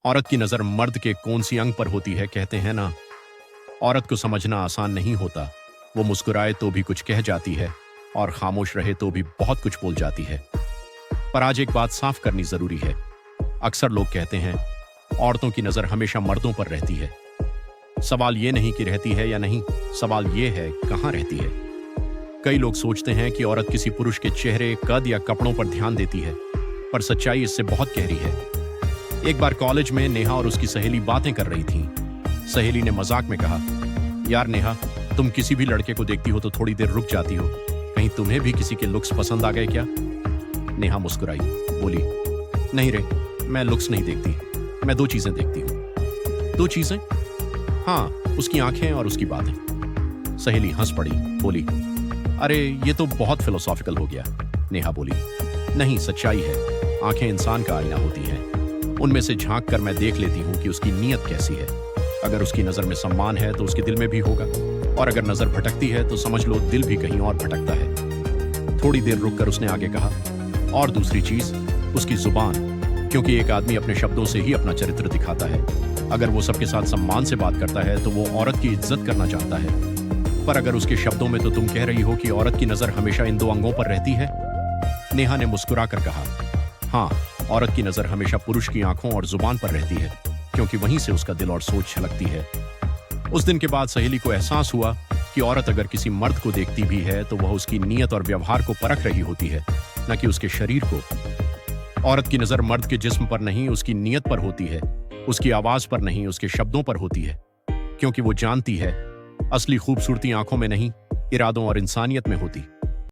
औरत की नजर मर्द के कौन सी अंग पर होती है, कहते हैं ना, औरत को समझना आसान नहीं होता। वो मुस्कुराए तो भी कुछ कह जाती है और खामोश रहे तो भी बहुत कुछ बोल जाती है। पर आज एक बात साफ करनी जरूरी है। अक्सर लोग कहते हैं औरतों की नजर हमेशा मर्दों पर रहती है। सवाल ये नहीं कि रहती है या नहीं, सवाल ये है कहां रहती है। कई लोग सोचते हैं कि औरत किसी पुरुष के चेहरे, कद या कपड़ों पर ध्यान देती है, पर सच्चाई इससे बहुत गहरी है। एक बार कॉलेज में नेहा और उसकी सहेली बातें कर रही थीं। सहेली ने मजाक में कहा, यार नेहा, तुम किसी भी लड़के को देखती हो तो थोड़ी देर रुक जाती हो, कहीं तुम्हें भी किसी के लुक्स पसंद आ गए क्या? नेहा मुस्कुराई, बोली, नहीं रे, मैं लुक्स नहीं देखती, मैं दो चीजें देखती हूँ। दो चीजें? हाँ, उसकी आंखें और उसकी बातें। सहेली हंस पड़ी, बोली, अरे ये तो बहुत फिलोसॉफिकल हो गया। नेहा बोली, नहीं, सच्चाई है, आंखें इंसान का आईना होती हैं। उनमें से झांक कर मैं देख लेती हूँ कि उसकी नीयत कैसी है। अगर उसकी नजर में सम्मान है तो उसके दिल में भी होगा, और अगर नजर भटकती है तो समझ लो दिल भी कहीं और भटकता है। थोड़ी देर रुककर उसने आगे कहा, और दूसरी चीज, उसकी जुबान, क्योंकि एक आदमी अपने शब्दों से ही अपना चरित्र दिखाता है। अगर वो सबके साथ सम्मान से बात करता है तो वो औरत की इज्जत करना चाहता है। पर अगर उसके शब्दों में तो तुम कह रही हो कि औरत की नजर हमेशा इन दो अंगों पर रहती है। नेहा ने मुस्कुरा कर कहा, हाँ, औरत की नजर हमेशा पुरुष की आंखों और जुबान पर रहती है, क्योंकि वहीं से उसका दिल और सोच छलकती है। उस दिन के बाद सहेली को एहसास हुआ कि औरत अगर किसी मर्द को देखती भी है तो वह उसकी नीयत और व्यवहार को परख रही होती है, न कि उसके शरीर को। औरत की नजर मर्द के जिस्म पर नहीं, उसकी नीयत पर होती है, उसकी आवाज पर नहीं, उसके शब्दों पर होती है, क्योंकि वो जानती है असली खूबसूरती आंखों में नहीं, इरादों और इंसानियत में होती।